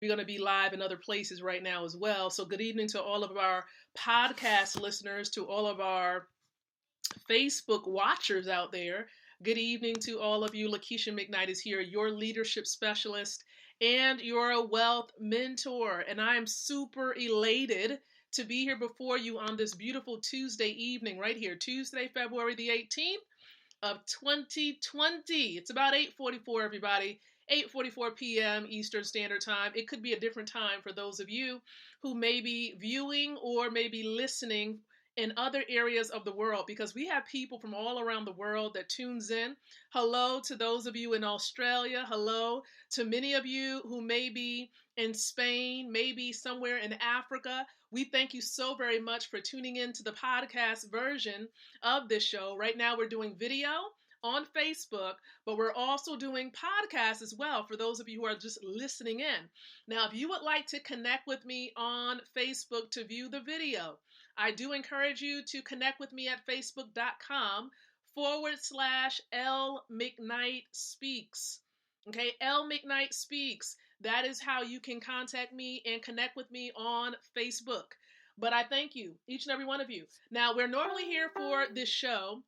We're going to be live in other places right now as well. So good evening to all of our podcast listeners, to all of our Facebook watchers out there. Good evening to all of you. Lakeisha McKnight is here, your leadership specialist and your wealth mentor. And I am super elated to be here before you on this beautiful Tuesday evening right here, Tuesday, February the 18th of 2020. It's about 8:44, everybody. 8:44 p.m. Eastern Standard Time. It could be a different time for those of you who may be viewing or maybe listening in other areas of the world, because we have people from all around the world that tunes in. Hello to those of you in Australia. Hello to many of you who may be in Spain, maybe somewhere in Africa. We thank you so very much for tuning in to the podcast version of this show. Right now we're doing video on Facebook, but we're also doing podcasts as well for those of you who are just listening in. Now, if you would like to connect with me on Facebook to view the video, I do encourage you to connect with me at facebook.com/L McKnight Speaks. Okay, L McKnight Speaks. That is how you can contact me and connect with me on Facebook. But I thank you, each and every one of you. Now, we're normally here for this show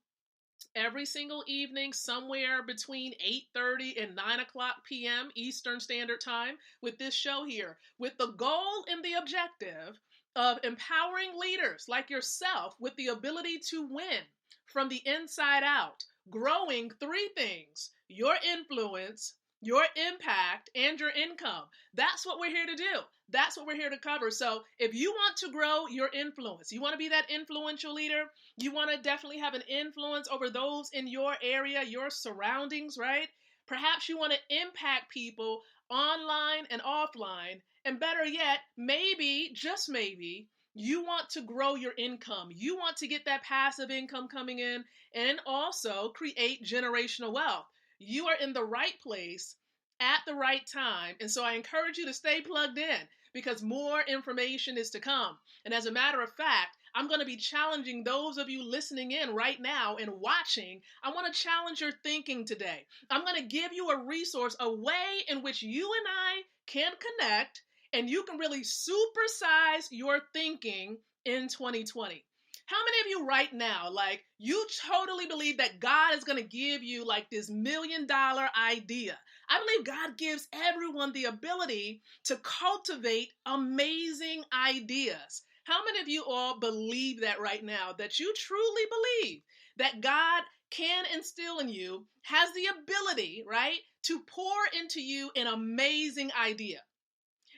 every single evening, somewhere between 8:30 and 9 o'clock p.m. Eastern Standard Time, with this show here, with the goal and the objective of empowering leaders like yourself with the ability to win from the inside out, growing three things: your influence, your impact, and your income. That's what we're here to do. That's what we're here to cover. So if you want to grow your influence, you want to be that influential leader, you want to definitely have an influence over those in your area, your surroundings, right? Perhaps you want to impact people online and offline. And better yet, maybe, just maybe, you want to grow your income. You want to get that passive income coming in and also create generational wealth. You are in the right place at the right time. And so I encourage you to stay plugged in, because more information is to come. And as a matter of fact, I'm going to be challenging those of you listening in right now and watching. I want to challenge your thinking today. I'm going to give you a resource, a way in which you and I can connect, and you can really supersize your thinking in 2020. How many of you right now, like, you totally believe that God is going to give you like this $1 million idea? I believe God gives everyone the ability to cultivate amazing ideas. How many of you all believe that right now, that you truly believe that God can instill in you, has the ability, right, to pour into you an amazing idea?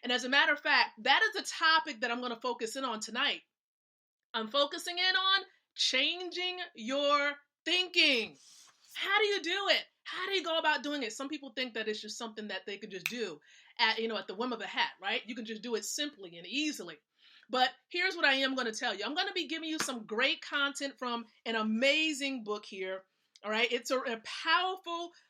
And as a matter of fact, that is the topic that I'm going to focus in on tonight. I'm focusing in on changing your thinking. How do you do it? How do you go about doing it? Some people think that it's just something that they could just do at the whim of a hat, right? You can just do it simply and easily. But here's what I am going to tell you. I'm going to be giving you some great content from an amazing book here. All right. It's a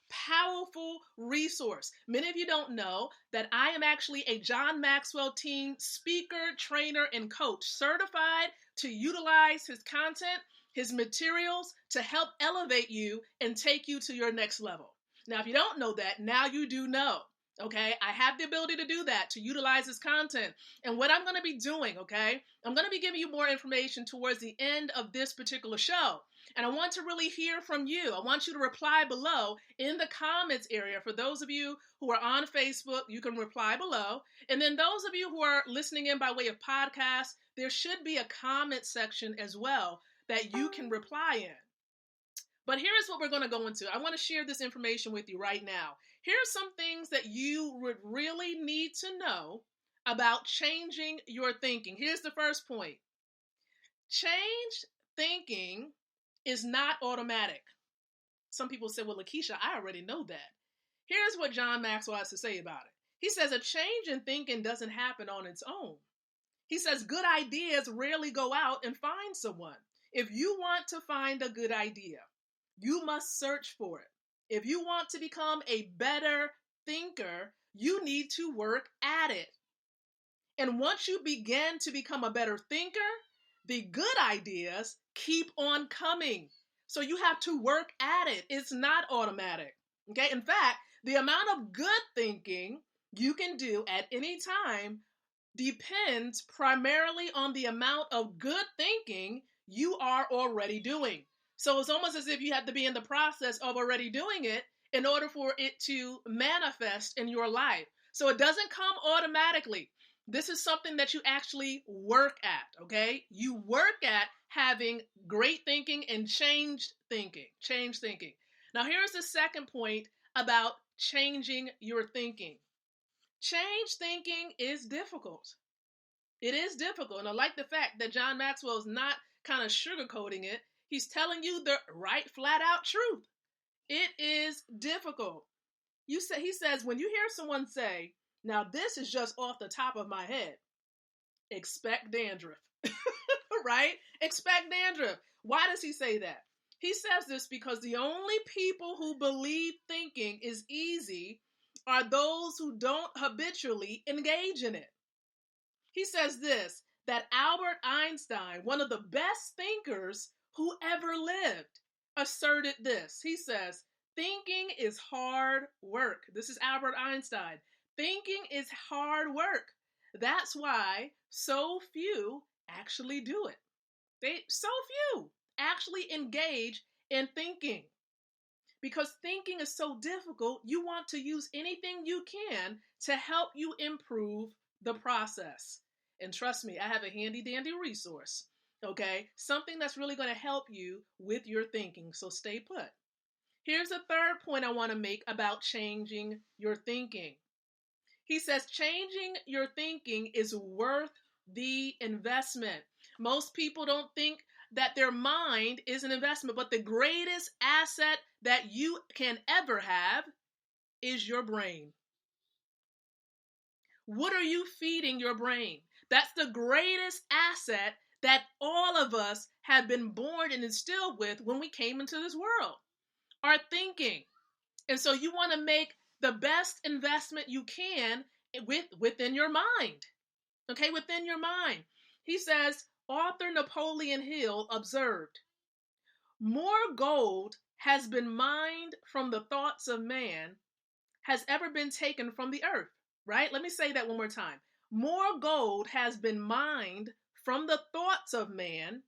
powerful resource. Many of you don't know that I am actually a John Maxwell Team speaker, trainer, and coach, certified to utilize his content, his materials to help elevate you and take you to your next level. Now, if you don't know that, now you do know. Okay, I have the ability to do that, to utilize his content. And what I'm going to be doing, okay, I'm going to be giving you more information towards the end of this particular show. And I want to really hear from you. I want you to reply below in the comments area. For those of you who are on Facebook, you can reply below. And then those of you who are listening in by way of podcast, there should be a comment section as well that you can reply in. But here is what we're going to go into. I want to share this information with you right now. Here are some things that you would really need to know about changing your thinking. Here's the first point. Change thinking is not automatic. Some people say, well, Lakeisha, I already know that. Here's what John Maxwell has to say about it. He says a change in thinking doesn't happen on its own. He says good ideas rarely go out and find someone. If you want to find a good idea, you must search for it. If you want to become a better thinker, you need to work at it. And once you begin to become a better thinker, the good ideas keep on coming. So you have to work at it. It's not automatic. Okay. In fact, the amount of good thinking you can do at any time depends primarily on the amount of good thinking you are already doing. So it's almost as if you have to be in the process of already doing it in order for it to manifest in your life. So it doesn't come automatically. This is something that you actually work at, okay? You work at having great thinking and changed thinking. Change thinking. Now, here's the second point about changing your thinking. Change thinking is difficult. It is difficult. And I like the fact that John Maxwell is not kind of sugarcoating it. He's telling you the right, flat out truth. It is difficult. He says, when you hear someone say, now this is just off the top of my head, expect dandruff, right? Expect dandruff. Why does he say that? He says this because the only people who believe thinking is easy are those who don't habitually engage in it. He says this, that Albert Einstein, one of the best thinkers who ever lived, asserted this. He says, thinking is hard work. This is Albert Einstein. Thinking is hard work. That's why so few actually do it. So few actually engage in thinking. Because thinking is so difficult, you want to use anything you can to help you improve the process. And trust me, I have a handy dandy resource, okay? Something that's really going to help you with your thinking. So stay put. Here's a third point I want to make about changing your thinking. He says changing your thinking is worth the investment. Most people don't think that their mind is an investment, but the greatest asset that you can ever have is your brain. What are you feeding your brain? That's the greatest asset that all of us have been born and instilled with when we came into this world, our thinking. And so you want to make the best investment you can within your mind. Okay, within your mind. He says, author Napoleon Hill observed, more gold has been mined from the thoughts of man has ever been taken from the earth, right? Let me say that one more time. More gold has been mined from the thoughts of man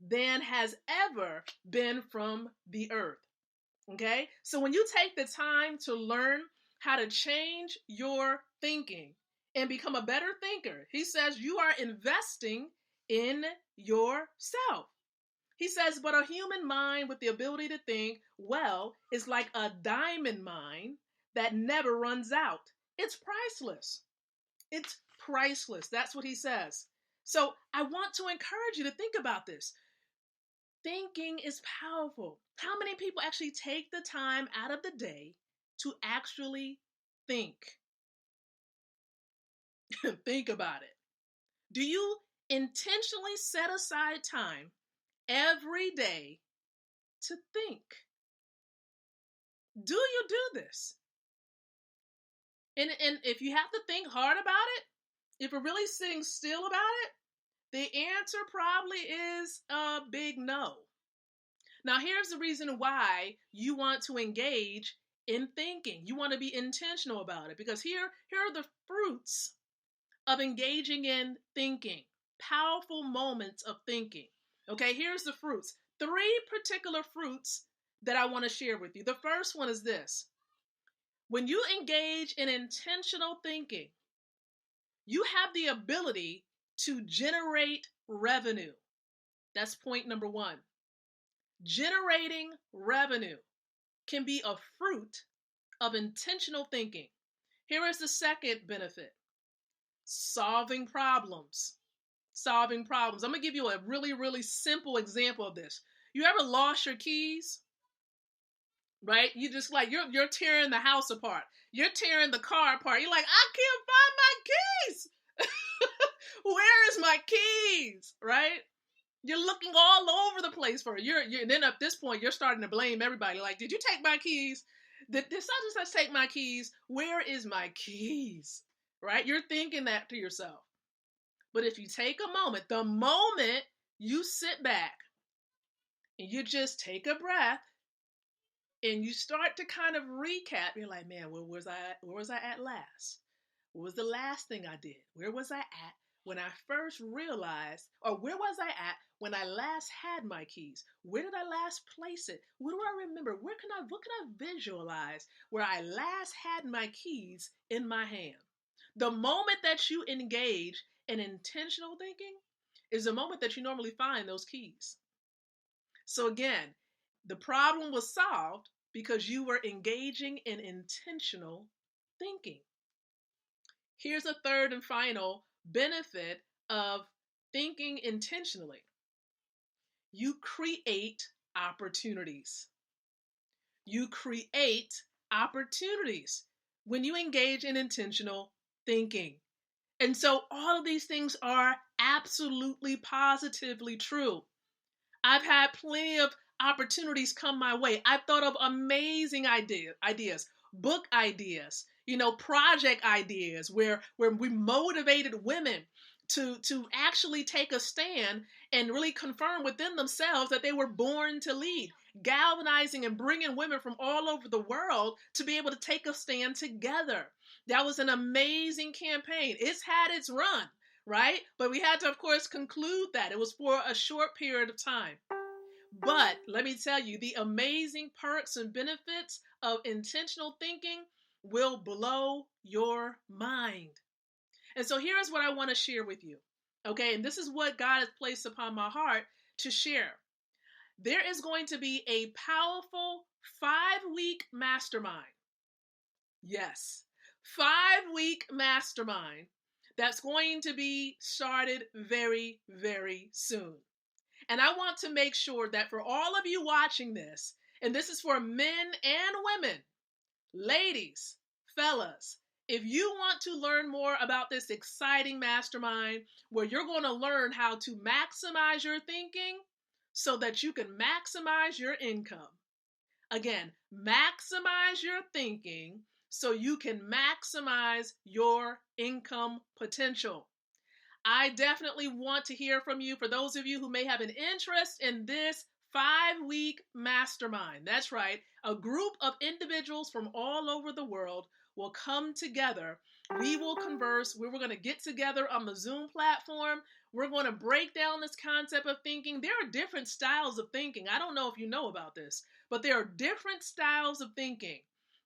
than has ever been from the earth. Okay? So when you take the time to learn how to change your thinking and become a better thinker, he says you are investing in yourself. He says, but a human mind with the ability to think well is like a diamond mine that never runs out. It's priceless. It's priceless. That's what he says. So I want to encourage you to think about this. Thinking is powerful. How many people actually take the time out of the day to actually think? Think about it. Do you intentionally set aside time every day to think? Do you do this? And if you have to think hard about it, if you're really sitting still about it, the answer probably is a big no. Now, here's the reason why you want to engage in thinking. You want to be intentional about it because here are the fruits of engaging in thinking. Powerful moments of thinking. Okay, here's the fruits. 3 particular fruits that I want to share with you. The first one is this. When you engage in intentional thinking, you have the ability to generate revenue. That's point number 1. Generating revenue can be a fruit of intentional thinking. Here is the second benefit. Solving problems. Solving problems. I'm going to give you a really, really simple example of this. You ever lost your keys? Right? You just like, you're tearing the house apart. You're tearing the car apart. You're like, I can't find my keys. Where is my keys? Right? You're looking all over the place for it. And then at this point, you're starting to blame everybody. Like, did you take my keys? Did such and such take my keys? Where is my keys? Right? You're thinking that to yourself. But if you take a moment, the moment you sit back and you just take a breath and you start to kind of recap, you're like, man, where was I at last? What was the last thing I did? Where was I at when I first realized, or where was I at when I last had my keys? Where did I last place it? What do I remember? What can I visualize where I last had my keys in my hand? The moment that you engage in intentional thinking is the moment that you normally find those keys. So again, the problem was solved because you were engaging in intentional thinking. Here's a third and final benefit of thinking intentionally. You create opportunities. You create opportunities when you engage in intentional thinking. And so all of these things are absolutely positively true. I've had plenty of opportunities come my way. I've thought of amazing ideas, book ideas, project ideas where we motivated women to actually take a stand and really confirm within themselves that they were born to lead, galvanizing and bringing women from all over the world to be able to take a stand together. That was an amazing campaign. It's had its run, right? But we had to, of course, conclude that. It was for a short period of time. But let me tell you, the amazing perks and benefits of intentional thinking will blow your mind. And so here's what I want to share with you. Okay, and this is what God has placed upon my heart to share. There is going to be a powerful 5-week mastermind. Yes, 5-week mastermind that's going to be started very, very soon. And I want to make sure that for all of you watching this, and this is for men and women, ladies, fellas, if you want to learn more about this exciting mastermind where you're going to learn how to maximize your thinking so that you can maximize your income. Again, maximize your thinking so you can maximize your income potential. I definitely want to hear from you. For those of you who may have an interest in this 5-week mastermind, that's right, a group of individuals from all over the world will come together. We will converse. We're going to get together on the Zoom platform. We're going to break down this concept of thinking. There are different styles of thinking. I don't know if you know about this, but there are different styles of thinking,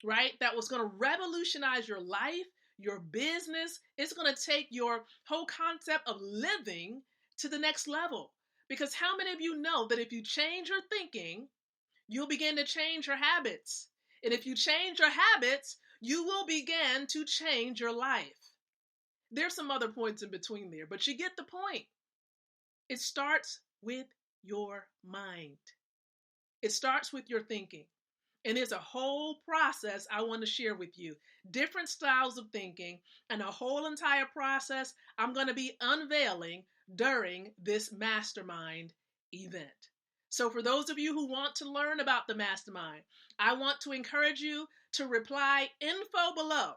right? That was going to revolutionize your life, your business. It's going to take your whole concept of living to the next level. Because how many of you know that if you change your thinking, you'll begin to change your habits? And if you change your habits, you will begin to change your life. There's some other points in between there, but you get the point. It starts with your mind. It starts with your thinking. And there's a whole process I want to share with you. Different styles of thinking and a whole entire process I'm going to be unveiling during this mastermind event. So for those of you who want to learn about the mastermind, I want to encourage you to reply info below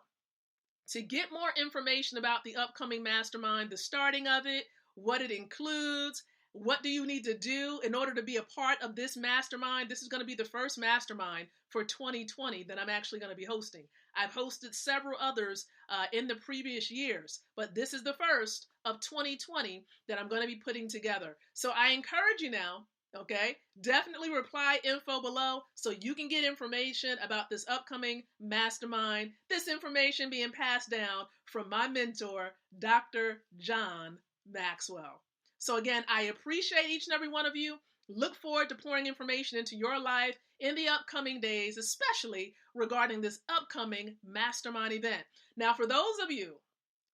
to get more information about the upcoming mastermind, the starting of it, what it includes. What do you need to do in order to be a part of this mastermind? This is going to be the first mastermind for 2020 that I'm actually going to be hosting. I've hosted several others in the previous years, but this is the first of 2020 that I'm going to be putting together. So I encourage you now, okay, definitely reply info below so you can get information about this upcoming mastermind, this information being passed down from my mentor, Dr. John Maxwell. So again, I appreciate each and every one of you. Look forward to pouring information into your life in the upcoming days, especially regarding this upcoming mastermind event. Now, for those of you,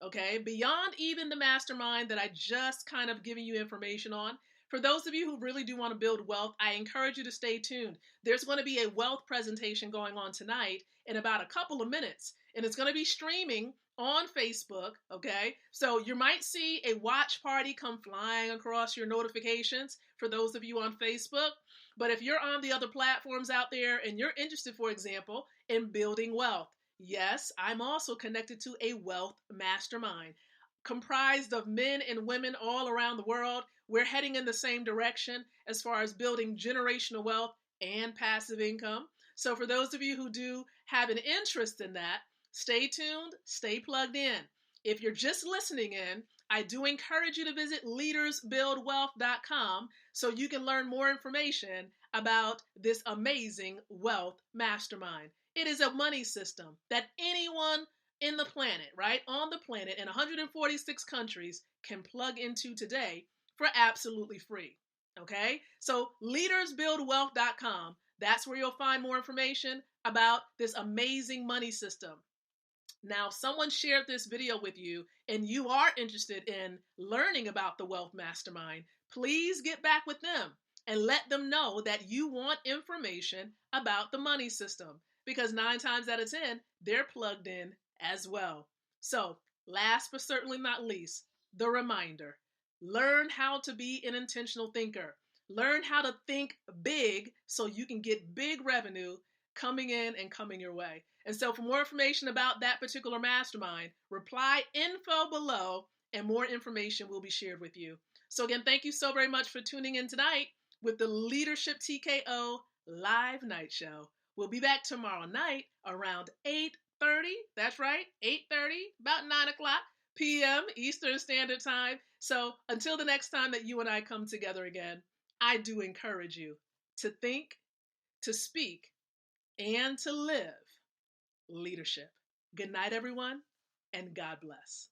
okay, beyond even the mastermind that I just kind of given you information on, for those of you who really do want to build wealth, I encourage you to stay tuned. There's going to be a wealth presentation going on tonight in about a couple of minutes, and it's going to be streaming on Facebook, okay? So you might see a watch party come flying across your notifications for those of you on Facebook. But if you're on the other platforms out there and you're interested, for example, in building wealth, yes, I'm also connected to a wealth mastermind comprised of men and women all around the world. We're heading in the same direction as far as building generational wealth and passive income. So for those of you who do have an interest in that, stay tuned, stay plugged in. If you're just listening in, I do encourage you to visit leadersbuildwealth.com so you can learn more information about this amazing wealth mastermind. It is a money system that anyone in the planet, right, on the planet in 146 countries can plug into today for absolutely free. Okay? So leadersbuildwealth.com, that's where you'll find more information about this amazing money system. Now, if someone shared this video with you and you are interested in learning about the Wealth Mastermind, please get back with them and let them know that you want information about the money system, because 9 times out of 10, they're plugged in as well. So, last but certainly not least, the reminder: learn how to be an intentional thinker. Learn how to think big so you can get big revenue coming in and coming your way. And so for more information about that particular mastermind, reply info below and more information will be shared with you. So again, thank you so very much for tuning in tonight with the Leadership TKO live night show. We'll be back tomorrow night around 8:30. That's right, 8:30, about 9 o'clock p.m. Eastern Standard Time. So until the next time that you and I come together again, I do encourage you to think, to speak, and to live leadership. Good night, everyone, and God bless.